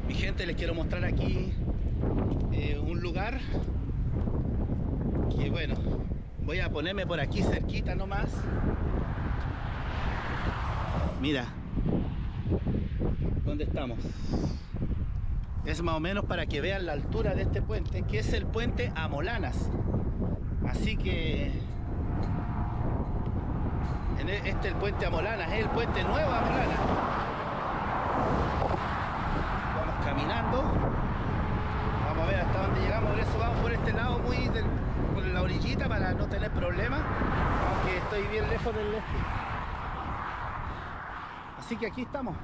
Mi gente, les quiero mostrar aquí un lugar que, bueno, voy a ponerme por aquí cerquita nomás. Mira dónde estamos. Es más o menos para que vean la altura de este puente, que es el puente Amolanas. Así que este es el puente Amolanas, es el puente nuevo Amolanas. Vamos caminando, vamos a ver hasta dónde llegamos. Por eso vamos por este lado, por la orillita, para no tener problemas, aunque estoy bien lejos del este. Así que aquí estamos.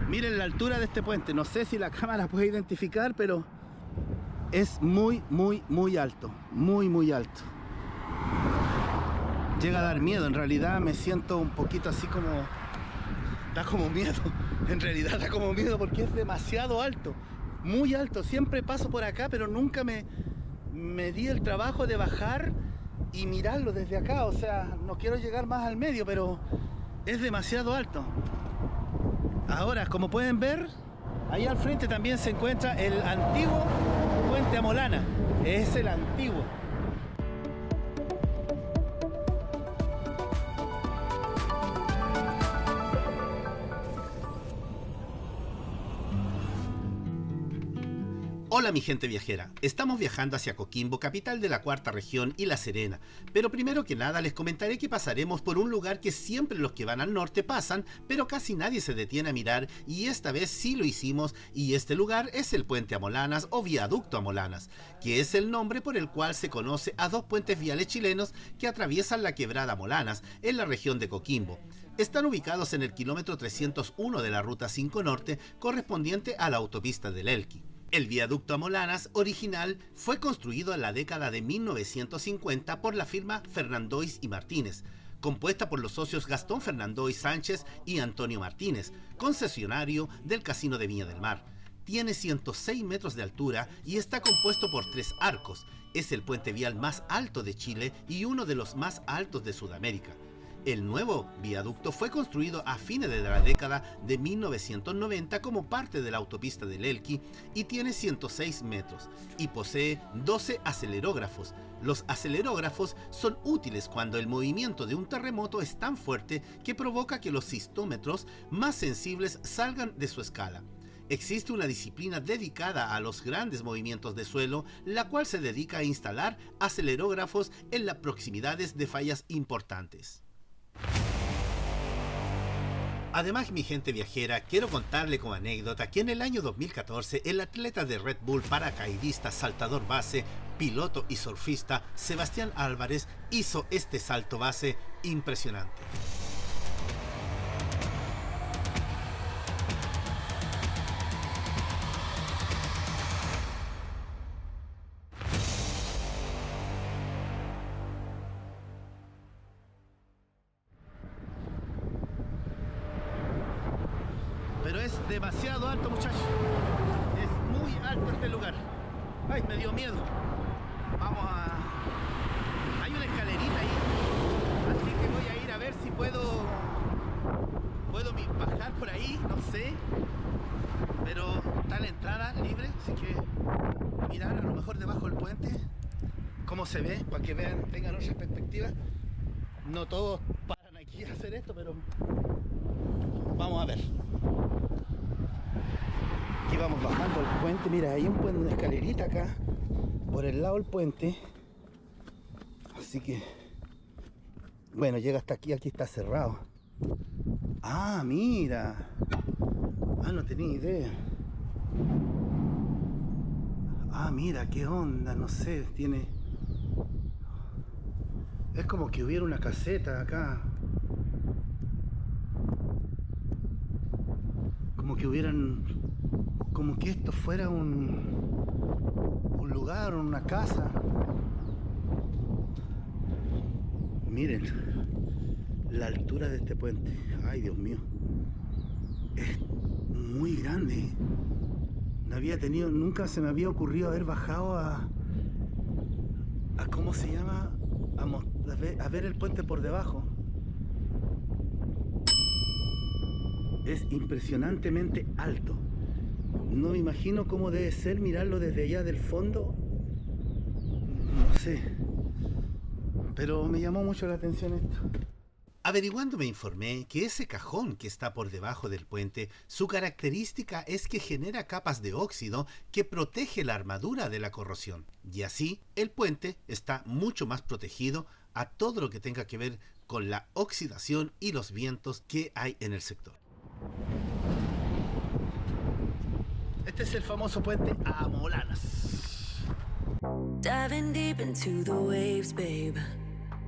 Miren la altura de este puente. No sé si la cámara puede identificar, pero es muy alto. Muy alto. Llega a dar miedo. En realidad me siento un poquito así como... Da como miedo. En realidad da como miedo porque es demasiado alto. Muy alto. Siempre paso por acá, pero nunca me di el trabajo de bajar y mirarlo desde acá. O sea, no quiero llegar más al medio, pero es demasiado alto. Ahora, como pueden ver, ahí al frente también se encuentra el antiguo puente Amolana. Es el antiguo. Hola mi gente viajera, estamos viajando hacia Coquimbo, capital de la cuarta región y La Serena, pero primero que nada les comentaré que pasaremos por un lugar que siempre los que van al norte pasan, pero casi nadie se detiene a mirar, y esta vez sí lo hicimos, y este lugar es el puente Amolanas o viaducto Amolanas, que es el nombre por el cual se conoce a dos puentes viales chilenos que atraviesan la quebrada Amolanas en la región de Coquimbo. Están ubicados en el kilómetro 301 de la ruta 5 Norte, correspondiente a la autopista del Elqui. El viaducto Amolanas original fue construido en la década de 1950 por la firma Fernandois y Martínez, compuesta por los socios Gastón Fernandois Sánchez y Antonio Martínez, concesionario del Casino de Viña del Mar. Tiene 106 metros de altura y está compuesto por 3 arcos. Es el puente vial más alto de Chile y uno de los más altos de Sudamérica. El nuevo viaducto fue construido a fines de la década de 1990 como parte de la autopista del Elqui y tiene 106 metros y posee 12 acelerógrafos. Los acelerógrafos son útiles cuando el movimiento de un terremoto es tan fuerte que provoca que los sismómetros más sensibles salgan de su escala. Existe una disciplina dedicada a los grandes movimientos de suelo, la cual se dedica a instalar acelerógrafos en las proximidades de fallas importantes. Además, mi gente viajera, quiero contarle como anécdota que en el año 2014 el atleta de Red Bull, paracaidista, saltador base, piloto y surfista Sebastián Álvarez hizo este salto base impresionante. Pero es demasiado alto, muchachos. Es muy alto este lugar. Ay, me dio miedo. Hay una escalerita ahí. Así que voy a ir a ver si puedo bajar por ahí, no sé. Pero está la entrada libre, así que mirar a lo mejor debajo del puente cómo se ve, para que vean, tengan otra perspectiva. No todos paran aquí a hacer esto, pero vamos a ver. Aquí vamos bajando el puente. Mira, hay un puente, una escalerita acá por el lado del puente. Así que bueno, llega hasta aquí. Aquí está cerrado. Ah, mira. Ah, no tenía idea. Ah, mira, qué onda. No sé, tiene... Es como que hubiera una caseta acá. Como que hubieran... Como que esto fuera un lugar, una casa. Miren la altura de este puente. Ay, Dios mío. Es muy grande. No había tenido, nunca se me había ocurrido haber bajado a ¿cómo se llama? A ver el puente por debajo. Es impresionantemente alto. No me imagino cómo debe ser mirarlo desde allá del fondo. No sé. Pero me llamó mucho la atención esto. Averiguando me informé que ese cajón que está por debajo del puente, su característica es que genera capas de óxido que protege la armadura de la corrosión. Y así, el puente está mucho más protegido a todo lo que tenga que ver con la oxidación y los vientos que hay en el sector. Este es el famoso puente Amolanas. Diving deep into the waves, babe.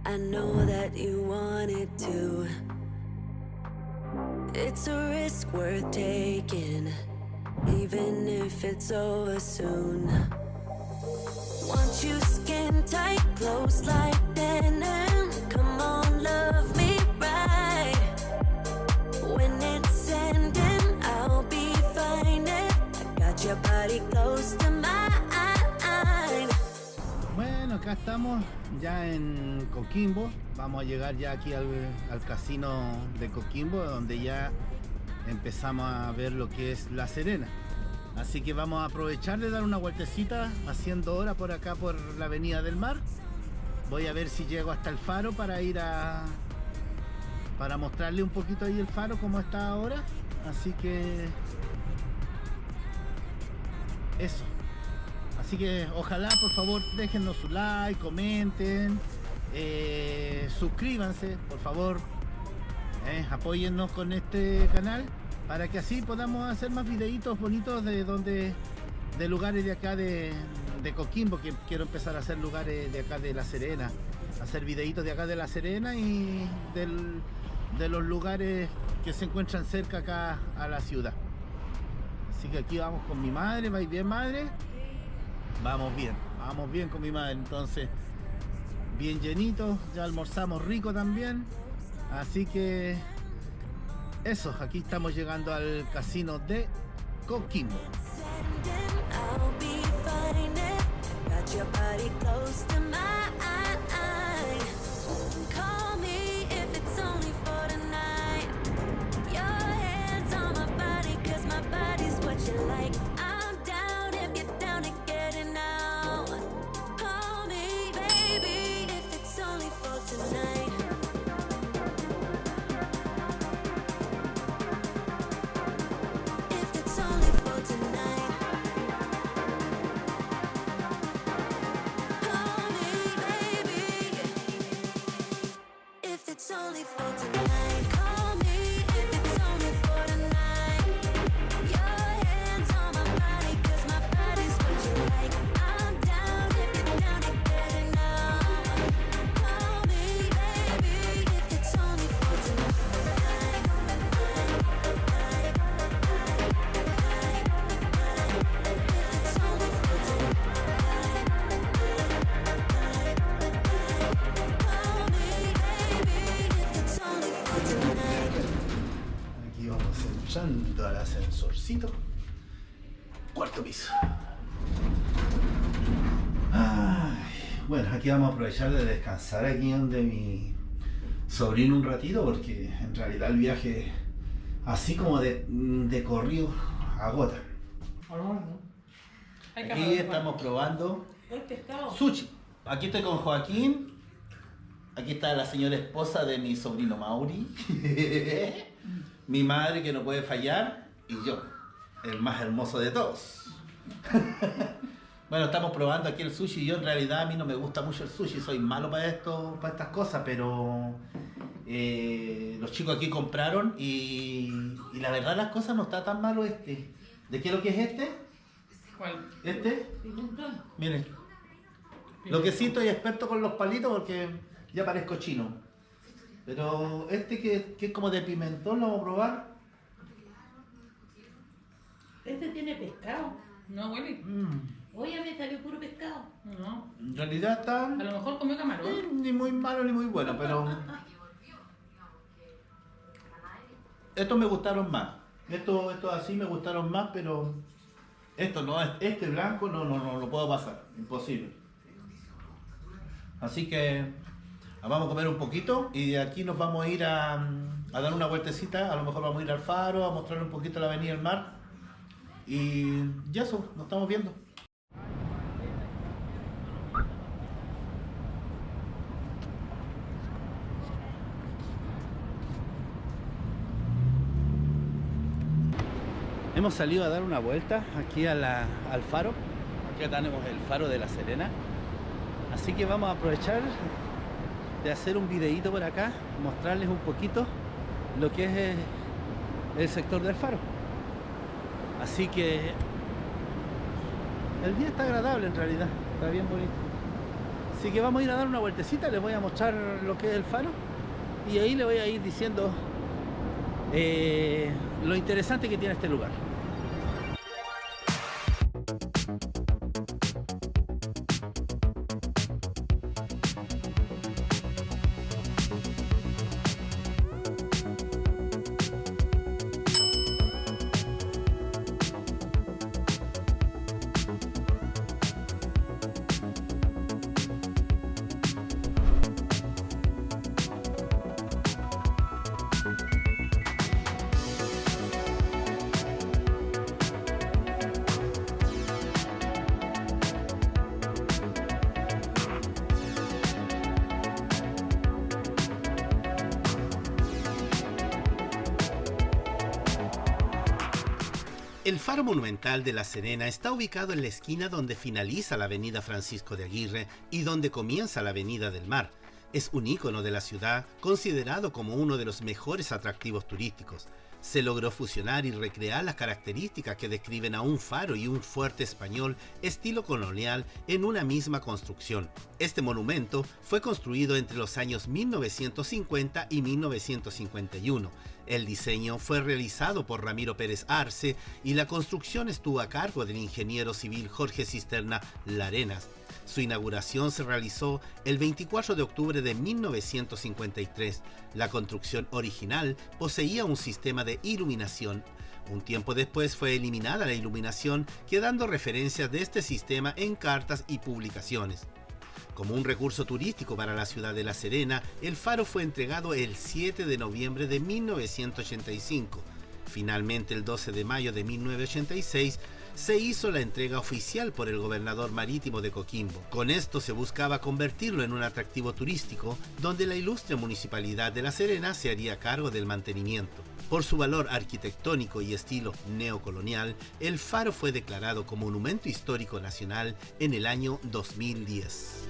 I know that you wanted to. It's a risk worth taking, even if it's over soon. Want you skin tight, close like denim. Come on, love me right. When it's ending, I'll be fine. I got your body close to mine. Bueno, acá estamos ya en Coquimbo. Vamos a llegar ya aquí al casino de Coquimbo, donde ya empezamos a ver lo que es La Serena. Así que vamos a aprovechar de dar una vueltecita haciendo hora por acá por la Avenida del Mar. Voy a ver si llego hasta el faro para ir para mostrarle un poquito ahí el faro como está ahora. Así que eso. Así que ojalá, por favor, déjennos su like, comenten, suscríbanse, por favor, apóyennos con este canal para que así podamos hacer más videitos bonitos de lugares de acá de Coquimbo, que quiero empezar a hacer lugares de acá de La Serena, hacer videitos de acá de La Serena y de los lugares que se encuentran cerca acá a la ciudad. Así que aquí vamos con mi madre. ¿Vais bien, madre? Vamos bien con mi madre. Entonces, bien llenito, ya almorzamos rico también. Así que eso, aquí estamos llegando al casino de Coquimbo. Al ascensorcito, cuarto piso. Ay, bueno, aquí vamos a aprovechar de descansar aquí donde mi sobrino un ratito, porque en realidad el viaje así como de corrido agota. Aquí estamos probando sushi. Aquí estoy con Joaquín. Aquí está la señora esposa de mi sobrino Mauri. Mi madre, que no puede fallar, y yo, el más hermoso de todos. Bueno, estamos probando aquí el sushi. Yo en realidad a mí no me gusta mucho el sushi, soy malo para estas cosas, pero los chicos aquí compraron y la verdad las cosas no está tan malo este. ¿De qué es lo que es este? ¿Cuál? ¿Este? Pimentón. Miren, lo que sí estoy experto con los palitos porque ya parezco chino. Pero este que es como de pimentón, lo vamos a probar. Este tiene pescado. No huele. Oye, me salió puro pescado. No. En realidad está A lo mejor comió camarón. ni muy malo ni muy bueno, pero estos me gustaron más. Estos así me gustaron más, pero esto no, este blanco no lo puedo pasar, imposible. Así que vamos a comer un poquito y de aquí nos vamos a ir a dar una vueltecita. A lo mejor vamos a ir al faro, a mostrarle un poquito la Avenida del Mar Y ya eso, nos estamos viendo. Hemos salido a dar una vuelta aquí al faro. Aquí tenemos el faro de La Serena. Así que vamos a aprovechar de hacer un videíto por acá, mostrarles un poquito lo que es el sector del faro. Así que el día está agradable en realidad, está bien bonito. Así que vamos a ir a dar una vueltecita, les voy a mostrar lo que es el faro y ahí les voy a ir diciendo lo interesante que tiene este lugar. El faro monumental de La Serena está ubicado en la esquina donde finaliza la avenida Francisco de Aguirre y donde comienza la avenida del Mar. Es un ícono de la ciudad, considerado como uno de los mejores atractivos turísticos. Se logró fusionar y recrear las características que describen a un faro y un fuerte español estilo colonial en una misma construcción. Este monumento fue construido entre los años 1950 y 1951. El diseño fue realizado por Ramiro Pérez Arce y la construcción estuvo a cargo del ingeniero civil Jorge Cisterna Larenas. Su inauguración se realizó el 24 de octubre de 1953. La construcción original poseía un sistema de iluminación. Un tiempo después fue eliminada la iluminación, quedando referencias de este sistema en cartas y publicaciones. Como un recurso turístico para la ciudad de La Serena, el faro fue entregado el 7 de noviembre de 1985. Finalmente, el 12 de mayo de 1986, se hizo la entrega oficial por el gobernador marítimo de Coquimbo. Con esto se buscaba convertirlo en un atractivo turístico, donde la ilustre municipalidad de La Serena se haría cargo del mantenimiento. Por su valor arquitectónico y estilo neocolonial, el faro fue declarado como Monumento Histórico Nacional en el año 2010.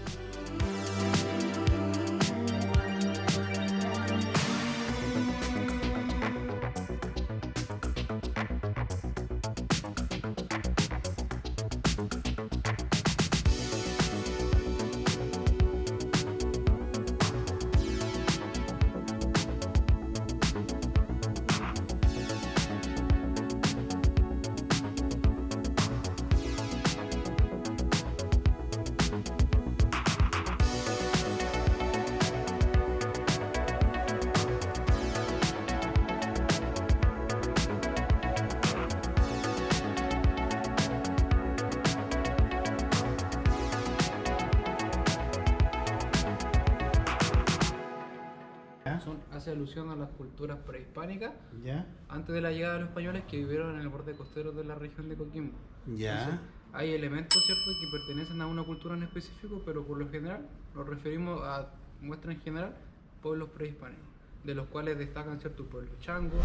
Hace alusión a las culturas prehispánicas ¿Ya? antes de la llegada de los españoles que vivieron en el borde costero de la región de Coquimbo. ¿Ya? Entonces, hay elementos, ¿cierto?, que pertenecen a una cultura en específico, pero por lo general nos referimos a, muestra en general, pueblos prehispánicos, de los cuales destacan, ¿cierto?, el pueblo chango,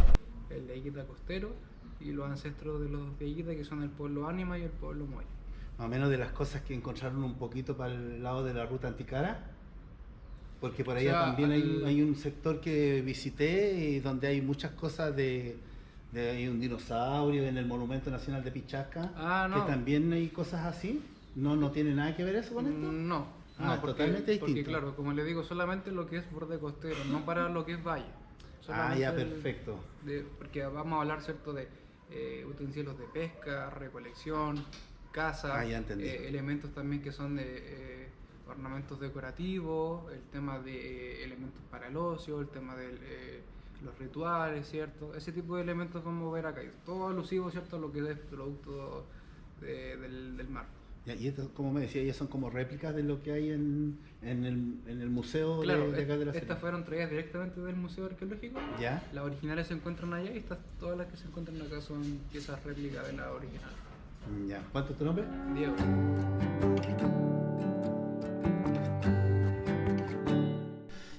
el de Aguita costero y los ancestros de los de Aguita, que son el pueblo Ánima y el pueblo Moya. Más o menos de las cosas que encontraron un poquito para el lado de la ruta Anticara. Porque por allá también hay un sector que visité y donde hay muchas cosas hay un dinosaurio en el Monumento Nacional de Pichasca. No. Que también hay cosas así. ¿No tiene nada que ver eso con esto? No, totalmente distinto. Porque claro, como le digo, solamente lo que es borde costero, no para lo que es valle. Ya, perfecto. Porque vamos a hablar, ¿cierto?, de utensilios de pesca, recolección, caza, elementos también que son de ornamentos decorativos, el tema de elementos para el ocio, el tema de los rituales, ¿cierto? Ese tipo de elementos vamos a ver acá, todo alusivo, ¿cierto?, a lo que es producto del mar. Y esto, como me decía, ellas son como réplicas de lo que hay en el museo claro, de acá de la Serena. Estas fueron traídas directamente del Museo Arqueológico. ¿Ya? Las originales se encuentran allá y todas las que se encuentran acá son piezas réplicas de la original. Ya. ¿Cuánto es tu nombre? Diego.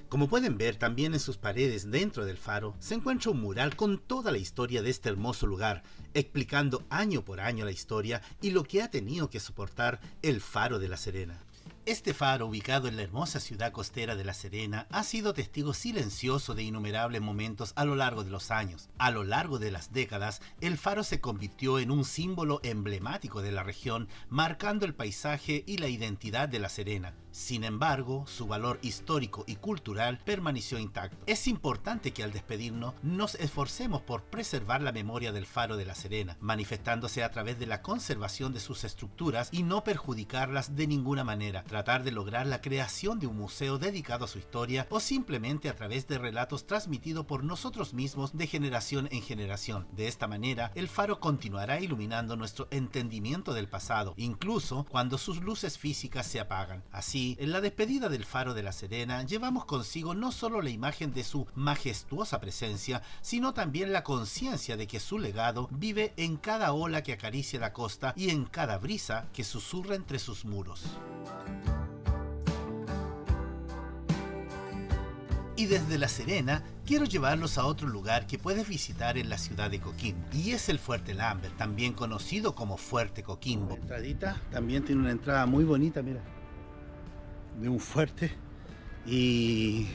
Como pueden ver, también en sus paredes dentro del faro se encuentra un mural con toda la historia de este hermoso lugar, explicando año por año la historia y lo que ha tenido que soportar el Faro de La Serena. Este faro, ubicado en la hermosa ciudad costera de La Serena, ha sido testigo silencioso de innumerables momentos a lo largo de los años. A lo largo de las décadas, el faro se convirtió en un símbolo emblemático de la región, marcando el paisaje y la identidad de La Serena. Sin embargo, su valor histórico y cultural permaneció intacto. Es importante que al despedirnos nos esforcemos por preservar la memoria del Faro de La Serena, manifestándose a través de la conservación de sus estructuras y no perjudicarlas de ninguna manera. Tratar de lograr la creación de un museo dedicado a su historia o simplemente a través de relatos transmitidos por nosotros mismos de generación en generación. De esta manera, el faro continuará iluminando nuestro entendimiento del pasado, incluso cuando sus luces físicas se apagan. Así, en la despedida del Faro de La Serena, llevamos consigo no solo la imagen de su majestuosa presencia, sino también la conciencia de que su legado vive en cada ola que acaricia la costa y en cada brisa que susurra entre sus muros. Y desde La Serena quiero llevarlos a otro lugar que puedes visitar en la ciudad de Coquimbo, y es el Fuerte Lambert, también conocido como Fuerte Coquimbo. La entradita también tiene una entrada muy bonita, mira, de un fuerte, y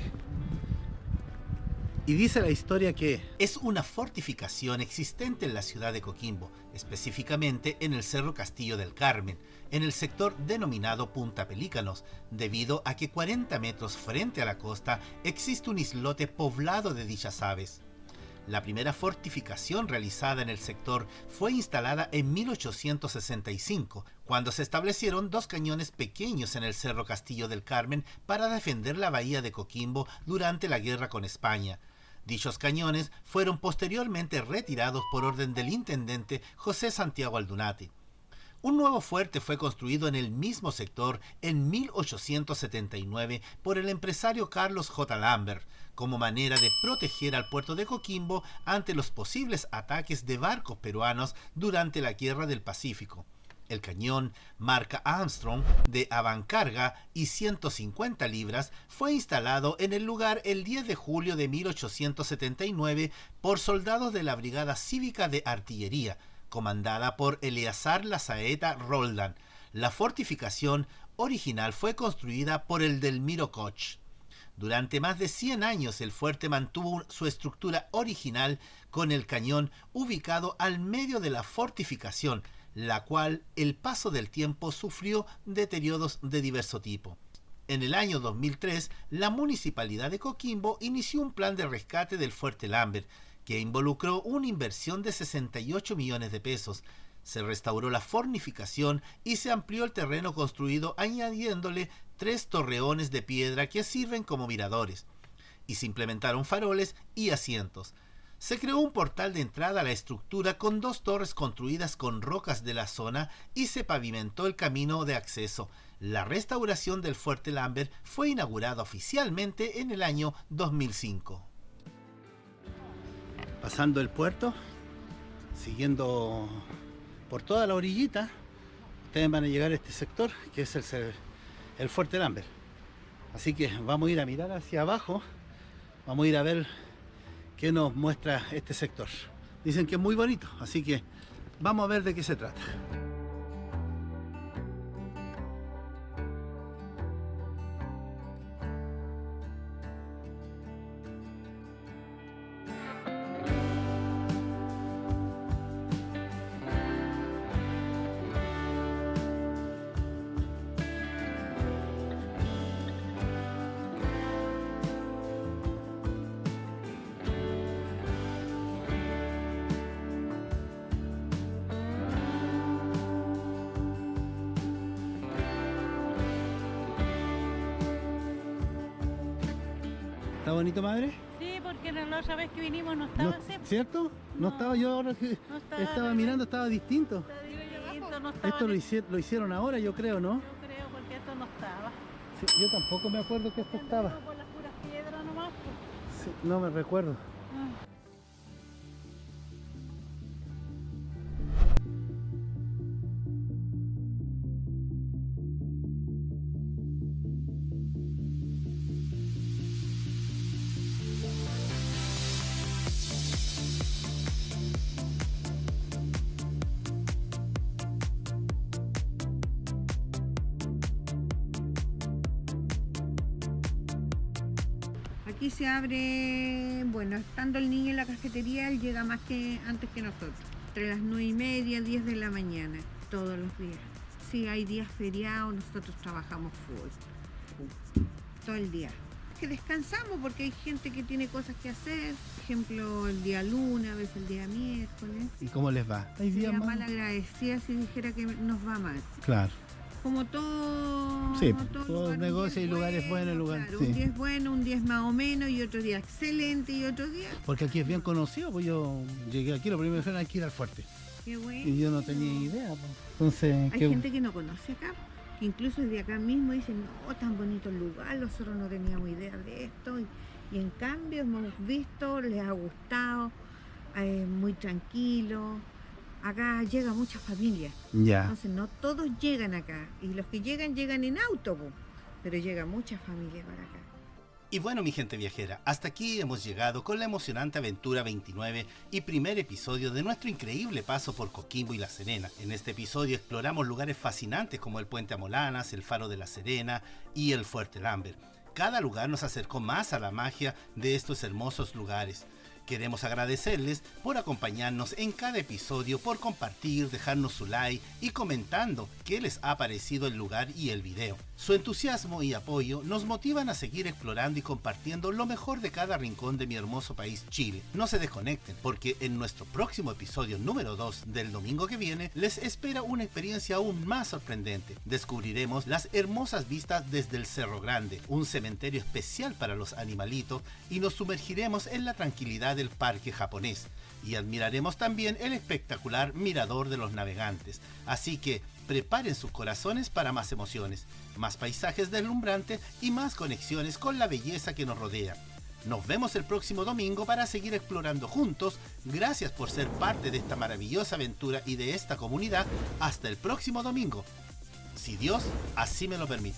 dice la historia que es una fortificación existente en la ciudad de Coquimbo, específicamente en el Cerro Castillo del Carmen, en el sector denominado Punta Pelícanos, debido a que 40 metros frente a la costa existe un islote poblado de dichas aves. La primera fortificación realizada en el sector fue instalada en 1865, cuando se establecieron 2 cañones pequeños en el Cerro Castillo del Carmen para defender la bahía de Coquimbo durante la guerra con España. Dichos cañones fueron posteriormente retirados por orden del intendente José Santiago Aldunate. Un nuevo fuerte fue construido en el mismo sector en 1879 por el empresario Carlos J. Lambert, como manera de proteger al puerto de Coquimbo ante los posibles ataques de barcos peruanos durante la Guerra del Pacífico. El cañón, marca Armstrong, de avancarga y 150 libras, fue instalado en el lugar el 10 de julio de 1879 por soldados de la Brigada Cívica de Artillería, comandada por Eleazar Lazaeta Roldán. La fortificación original fue construida por el Delmiro Koch. Durante más de 100 años el fuerte mantuvo su estructura original con el cañón ubicado al medio de la fortificación, la cual el paso del tiempo sufrió deterioros de diverso tipo. En el año 2003, la Municipalidad de Coquimbo inició un plan de rescate del Fuerte Lambert, que involucró una inversión de 68 millones de pesos. Se restauró la fortificación y se amplió el terreno construido añadiéndole 3 torreones de piedra que sirven como miradores, y se implementaron faroles y asientos. Se creó un portal de entrada a la estructura con 2 torres construidas con rocas de la zona y se pavimentó el camino de acceso. La restauración del Fuerte Lambert fue inaugurada oficialmente en el año 2005. Pasando el puerto, siguiendo por toda la orillita, ustedes van a llegar a este sector que es el Fuerte Lambert. Así que vamos a ir a mirar hacia abajo, vamos a ir a ver qué nos muestra este sector. Dicen que es muy bonito, así que vamos a ver de qué se trata. ¿Está bonito, madre? Sí, porque la otra vez que vinimos no estaba así. ¿Cierto? No estaba yo ahora que No estaba estaba mirando, estaba distinto. Distinto, esto no estaba. Esto lo hicieron ahora, yo creo, ¿no? Yo creo, porque esto no estaba. Sí, yo tampoco me acuerdo que esto estaba. Por las puras piedras nomás, pues. Sí, no me recuerdo. Ah. Aquí se abre, bueno, estando el niño en la cafetería, él llega más que antes que nosotros, entre las 9:30, 10 de la mañana, todos los días. Si hay días feriados, nosotros trabajamos full, todo el día. Que descansamos porque hay gente que tiene cosas que hacer, por ejemplo, el día lunes, a veces el día miércoles. ¿Y cómo les va? ¿Hay días Sería más? mal agradecida si dijera que nos va mal. Claro. Como todo, Sí, todo todo lugar, negocio un día y lugares es buenos, lugares- claro, sí. un día es bueno, un día es más o menos y otro día excelente y otro día Porque aquí es bien conocido, pues yo llegué aquí, lo primero que dijeron hay que ir al fuerte. qué bueno. Y yo no tenía idea, pues. Entonces, Hay gente que no conoce acá, que incluso desde acá mismo dicen, no, tan bonito el lugar, nosotros no teníamos idea de esto. Y en cambio hemos visto, les ha gustado, muy tranquilo. Acá llega mucha familia, Ya. entonces no todos llegan acá. Y los que llegan en auto, po, pero llega mucha familia para acá. Y bueno, mi gente viajera, hasta aquí hemos llegado con la emocionante aventura 29 y primer episodio de nuestro increíble paso por Coquimbo y La Serena. En este episodio exploramos lugares fascinantes como el Puente Amolanas, el Faro de La Serena y el Fuerte Lambert. Cada lugar nos acercó más a la magia de estos hermosos lugares. Queremos agradecerles por acompañarnos en cada episodio, por compartir, dejarnos su like y comentando qué les ha parecido el lugar y el video. Su entusiasmo y apoyo nos motivan a seguir explorando y compartiendo lo mejor de cada rincón de mi hermoso país Chile. No se desconecten porque en nuestro próximo episodio número 2 del domingo que viene les espera una experiencia aún más sorprendente. Descubriremos las hermosas vistas desde el Cerro Grande, un cementerio especial para los animalitos, y nos sumergiremos en la tranquilidad del parque japonés y admiraremos también el espectacular Mirador de los Navegantes. Así que preparen sus corazones para más emociones, más paisajes deslumbrantes y más conexiones con la belleza que nos rodea. Nos vemos el próximo domingo para seguir explorando juntos. Gracias por ser parte de esta maravillosa aventura y de esta comunidad. Hasta el próximo domingo, si Dios así me lo permite.